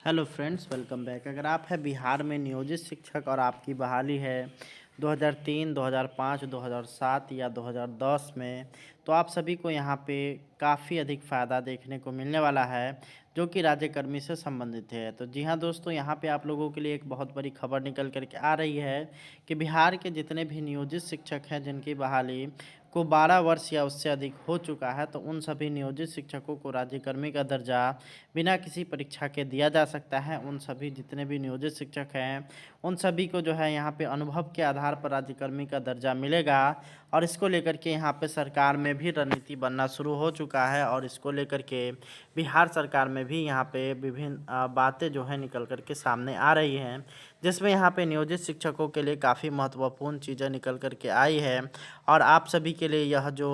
Hello friends, welcome back. अगर आप हैं बिहार में नियोजित शिक्षक और आपकी बहाली है 2003, 2005, 2007 या 2010 में, तो आप सभी को यहाँ पे काफ़ी अधिक फ़ायदा देखने को मिलने वाला है, जो कि राज्यकर्मी से संबंधित है। तो जी हाँ दोस्तों, यहाँ पे आप लोगों के लिए एक बहुत बड़ी खबर निकल कर के आ रही है कि बिहार के जितने भी नियोजित शिक्षक हैं जिनकी बहाली को 12 वर्ष या उससे अधिक हो चुका है, तो उन सभी नियोजित शिक्षकों को राज्यकर्मी का दर्जा बिना किसी परीक्षा के दिया जा सकता है। उन सभी जितने भी नियोजित शिक्षक हैं, उन सभी को जो है यहाँ पे अनुभव के आधार पर राज्यकर्मी का दर्जा मिलेगा और इसको लेकर के यहाँ पे सरकार में भी रणनीति बनना शुरू हो चुका है और इसको लेकर के बिहार सरकार में भी यहाँ पे विभिन्न बातें जो है निकल कर के सामने आ रही हैं, जिसमें यहाँ पे नियोजित शिक्षकों के लिए काफ़ी महत्वपूर्ण चीज़ें निकल कर के आई है और आप सभी के लिए यह जो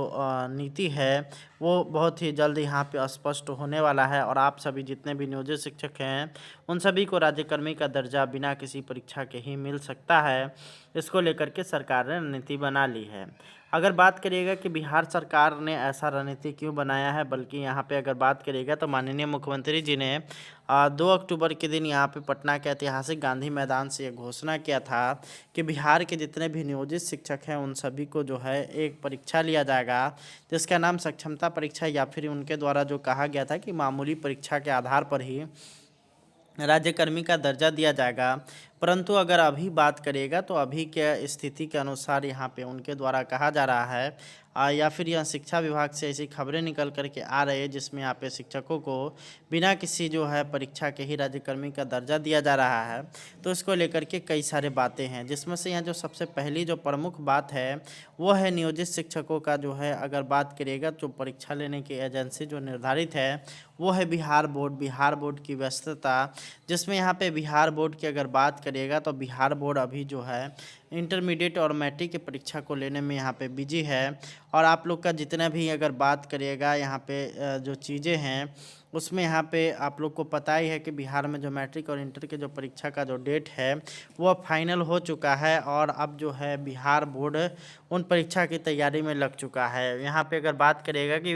नीति है वो बहुत ही जल्द यहाँ पे स्पष्ट होने वाला है और आप सभी जितने भी नियोजित शिक्षक हैं उन सभी को राज्यकर्मी का दर्जा बिना किसी परीक्षा के ही मिल सकता है। इसको लेकर के सरकार ने रणनीति बना ली है। अगर बात करिएगा कि बिहार सरकार ने ऐसा रणनीति क्यों बनाया है, बल्कि यहाँ पे अगर बात करिएगा तो माननीय मुख्यमंत्री जी ने 2 अक्टूबर के दिन यहाँ पे पटना के ऐतिहासिक गांधी मैदान से ये घोषणा किया था कि बिहार के जितने भी नियोजित शिक्षक हैं उन सभी को जो है एक परीक्षा लिया जाएगा, जिसका नाम सक्षमता परीक्षा या फिर उनके द्वारा जो कहा गया था कि मामूली परीक्षा के आधार पर ही राज्यकर्मी का दर्जा दिया जाएगा। परंतु अगर अभी बात करिएगा तो अभी के स्थिति के अनुसार यहाँ पे उनके द्वारा कहा जा रहा है या फिर यह शिक्षा विभाग से ऐसी खबरें निकल कर के आ रही है जिसमें यहाँ पे शिक्षकों को बिना किसी जो है परीक्षा के ही राज्यकर्मी का दर्जा दिया जा रहा है। तो इसको लेकर के कई सारे बातें हैं, जिसमें से यहाँ जो सबसे पहली जो प्रमुख बात है वो है नियोजित शिक्षकों का जो है, अगर बात करिएगा जो परीक्षा लेने की एजेंसी जो निर्धारित है वो है बिहार बोर्ड। बिहार बोर्ड की व्यस्तता, जिसमें यहाँ पे बिहार बोर्ड की अगर बात करिएगा तो बिहार बोर्ड अभी जो है इंटरमीडिएट और मैट्रिक की परीक्षा को लेने में यहाँ पे बिजी है और आप लोग का जितना भी अगर बात करिएगा यहाँ पे जो चीज़ें हैं उसमें यहाँ पे आप लोग को पता ही है कि बिहार में जो मैट्रिक और इंटर के जो परीक्षा का जो डेट है वो अब फाइनल हो चुका है और अब जो है बिहार बोर्ड उन परीक्षा की तैयारी में लग चुका है। यहाँ पे अगर बात करिएगा कि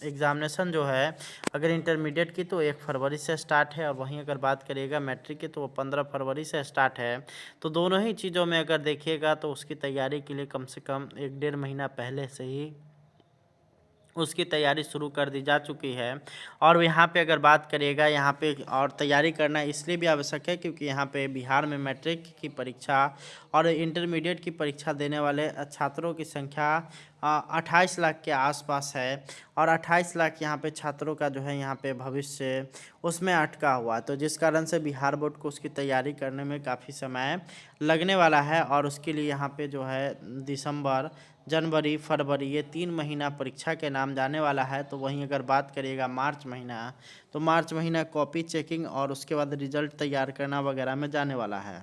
एग्ज़ामिनेशन जो है अगर इंटरमीडिएट की तो 1 फरवरी से स्टार्ट है और वहीं अगर बात करिएगा मैट्रिक की तो वो 15 फरवरी से स्टार्ट है। तो दोनों ही चीज़ों में अगर देखिएगा तो उसकी तैयारी के लिए कम से कम 1 डेढ़ महीना पहले से ही उसकी तैयारी शुरू कर दी जा चुकी है। और यहाँ पे अगर बात करिएगा यहाँ पे और तैयारी करना इसलिए भी आवश्यक है क्योंकि यहाँ पे बिहार में मैट्रिक की परीक्षा और इंटरमीडिएट की परीक्षा देने वाले छात्रों की संख्या 28 लाख के आसपास है और 28 लाख यहाँ पे छात्रों का जो है यहाँ पे भविष्य उसमें अटका हुआ, तो जिस कारण से बिहार बोर्ड को उसकी तैयारी करने में काफ़ी समय लगने वाला है और उसके लिए यहाँ पे जो है दिसंबर, जनवरी, फरवरी ये 3 महीना परीक्षा के नाम जाने वाला है। तो वहीं अगर बात करिएगा मार्च महीना, तो मार्च महीना कॉपी चेकिंग और उसके बाद रिजल्ट तैयार करना वगैरह में जाने वाला है।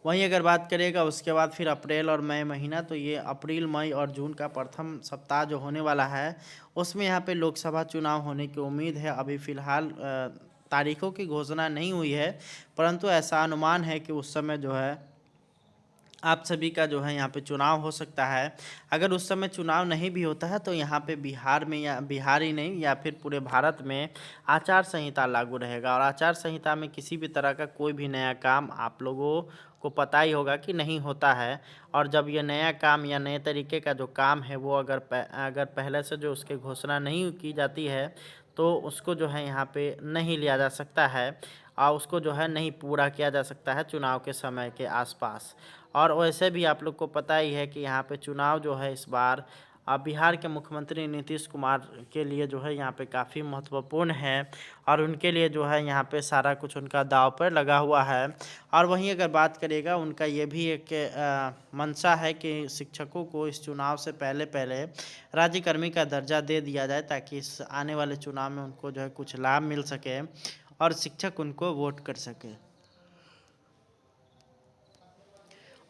वहीं अगर बात करिएगा उसके बाद फिर अप्रैल और मई महीना, तो ये अप्रैल, मई और जून का प्रथम सप्ताह जो होने वाला है उसमें यहाँ पे लोकसभा चुनाव होने की उम्मीद है। अभी फ़िलहाल तारीखों की घोषणा नहीं हुई है, परंतु ऐसा अनुमान है कि उस समय जो है आप सभी का जो है यहाँ पे चुनाव हो सकता है। अगर उस समय चुनाव नहीं भी होता है तो यहाँ पे बिहार में, या बिहार ही नहीं या फिर पूरे भारत में आचार संहिता लागू रहेगा और आचार संहिता में किसी भी तरह का कोई भी नया काम आप लोगों को पता ही होगा कि नहीं होता है। और जब ये नया काम या नए तरीके का जो काम है वो अगर पहले से जो उसकी घोषणा नहीं की जाती है तो उसको जो है यहाँ पे नहीं लिया जा सकता है और उसको जो है नहीं पूरा किया जा सकता है चुनाव के समय के आसपास। और वैसे भी आप लोग को पता ही है कि यहाँ पे चुनाव जो है इस बार बिहार के मुख्यमंत्री नीतीश कुमार के लिए जो है यहाँ पे काफ़ी महत्वपूर्ण है और उनके लिए जो है यहाँ पे सारा कुछ उनका दांव पर लगा हुआ है। और वहीं अगर बात करिएगा उनका ये भी एक मंशा है कि शिक्षकों को इस चुनाव से पहले पहले राज्यकर्मी का दर्जा दे दिया जाए ताकि इस आने वाले चुनाव में उनको जो है कुछ लाभ मिल सके और शिक्षक उनको वोट कर सके।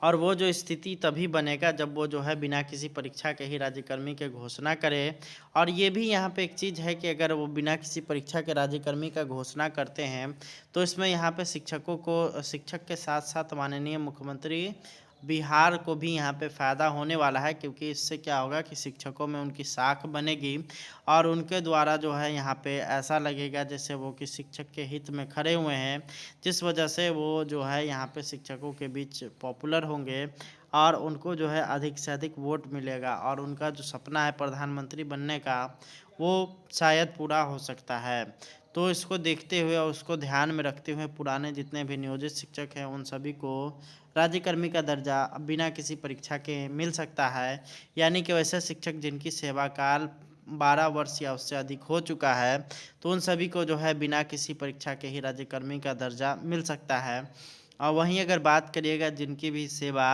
और वो जो स्थिति तभी बनेगा जब वो जो है बिना किसी परीक्षा के ही राज्यकर्मी के घोषणा करे। और ये भी यहाँ पे एक चीज़ है कि अगर वो बिना किसी परीक्षा के राज्यकर्मी का घोषणा करते हैं तो इसमें यहाँ पे शिक्षकों को, शिक्षक के साथ साथ माननीय मुख्यमंत्री बिहार को भी यहाँ पे फ़ायदा होने वाला है, क्योंकि इससे क्या होगा कि शिक्षकों में उनकी साख बनेगी और उनके द्वारा जो है यहाँ पे ऐसा लगेगा जैसे वो कि शिक्षक के हित में खड़े हुए हैं, जिस वजह से वो जो है यहाँ पे शिक्षकों के बीच पॉपुलर होंगे और उनको जो है अधिक से अधिक वोट मिलेगा और उनका जो सपना है प्रधानमंत्री बनने का, वो शायद पूरा हो सकता है। तो इसको देखते हुए और उसको ध्यान में रखते हुए पुराने जितने भी नियोजित शिक्षक हैं उन सभी को राज्यकर्मी का दर्जा अब बिना किसी परीक्षा के मिल सकता है। यानी कि वैसे शिक्षक जिनकी सेवा काल 12 वर्ष या उससे अधिक हो चुका है, तो उन सभी को जो है बिना किसी परीक्षा के ही राज्यकर्मी का दर्जा मिल सकता है। और वहीं अगर बात करिएगा जिनकी भी सेवा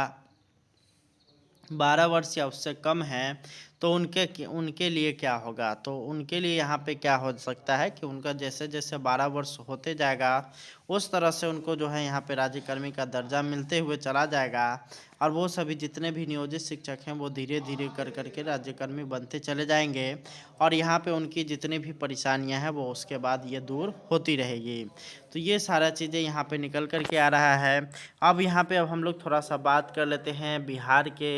12 वर्ष या उससे कम है, तो उनके लिए क्या होगा? तो उनके लिए यहाँ पे क्या हो सकता है कि उनका जैसे-जैसे 12 वर्ष होते जाएगा, उस तरह से उनको जो है यहाँ पे राज्यकर्मी का दर्जा मिलते हुए चला जाएगा और वो सभी जितने भी नियोजित शिक्षक हैं, वो धीरे-धीरे कर के राज्यकर्मी बनते चले जाएँगे और यहाँ पे उनकी जितनी भी परेशानियाँ हैं, वो उसके बाद ये दूर होती रहेगी। तो ये सारा चीज़ें यहाँ पे निकल कर के आ रहा है। अब हम लोग थोड़ा-सा बात कर लेते हैं बिहार के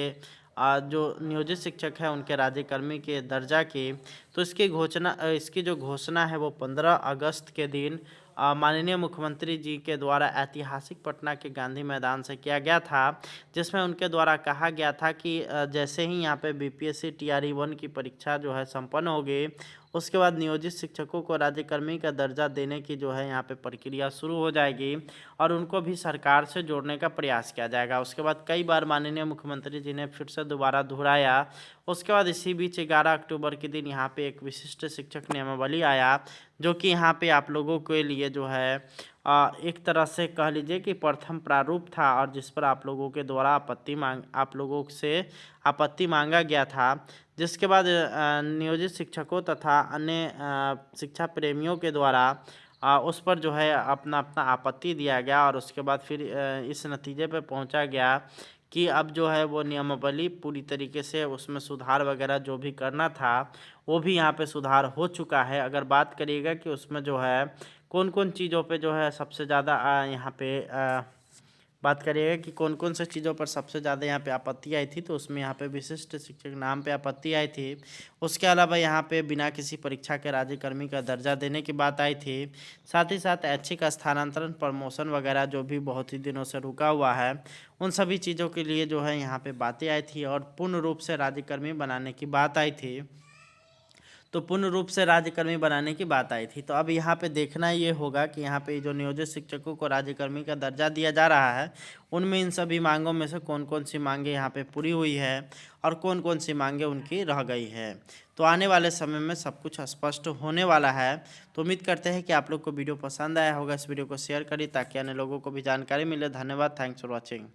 जो नियोजित शिक्षक हैं उनके राज्यकर्मी के दर्जा की। तो इसकी जो घोषणा है वो 15 अगस्त के दिन माननीय मुख्यमंत्री जी के द्वारा ऐतिहासिक पटना के गांधी मैदान से किया गया था, जिसमें उनके द्वारा कहा गया था कि जैसे ही यहाँ पे बीपीएससी टीआरई 1 की परीक्षा जो है संपन्न होगी, उसके बाद नियोजित शिक्षकों को राज्यकर्मी का दर्जा देने की जो है यहाँ पे प्रक्रिया शुरू हो जाएगी और उनको भी सरकार से जोड़ने का प्रयास किया जाएगा। उसके बाद कई बार माननीय मुख्यमंत्री जी ने फिर से दोबारा दोहराया। उसके बाद इसी बीच 11 अक्टूबर के दिन यहाँ पे एक विशिष्ट शिक्षक नियमावली आया, जो कि यहाँ पे आप लोगों के लिए जो है एक तरह से कह लीजिए कि प्रथम प्रारूप था और जिस पर आप लोगों से आपत्ति मांगा गया था। जिसके बाद नियोजित शिक्षकों तथा अन्य शिक्षा प्रेमियों के द्वारा उस पर जो है अपना अपना आपत्ति दिया गया और उसके बाद फिर इस नतीजे पे पहुंचा गया कि अब जो है वो नियमावली पूरी तरीके से उसमें सुधार वगैरह जो भी करना था, वो भी यहाँ पे सुधार हो चुका है। अगर बात करिएगा कि उसमें जो है कौन-कौन चीज़ों पे जो है सबसे ज़्यादा यहाँ पे बात करिएगा कि कौन-कौन से चीज़ों पर सबसे ज़्यादा यहाँ पे आपत्ति आई थी, तो उसमें यहाँ पे विशिष्ट शिक्षक नाम पे आपत्ति आई थी। उसके अलावा यहाँ पे बिना किसी परीक्षा के राज्यकर्मी का दर्जा देने की बात आई थी। साथ ही साथ ऐच्छिक स्थानांतरण, प्रमोशन वगैरह जो भी बहुत ही दिनों से रुका हुआ है, उन सभी चीज़ों के लिए जो है यहाँ पे बातें आई थी और पूर्ण रूप से राज्यकर्मी बनाने की बात आई थी। तो पूर्ण रूप से राज्यकर्मी बनाने की बात आई थी। तो अब यहाँ पे देखना ये होगा कि यहाँ पे जो नियोजित शिक्षकों को राज्यकर्मी का दर्जा दिया जा रहा है, उनमें इन सभी मांगों में से कौन-कौन सी मांगें यहाँ पे पूरी हुई है और कौन-कौन सी मांगें उनकी रह गई है। तो आने वाले समय में सब कुछ स्पष्ट होने वाला है। तो उम्मीद करते हैं कि आप लोग को वीडियो पसंद आया होगा। इस वीडियो को शेयर करिए ताकि अन्य लोगों को भी जानकारी मिले। धन्यवाद। Thanks for watching.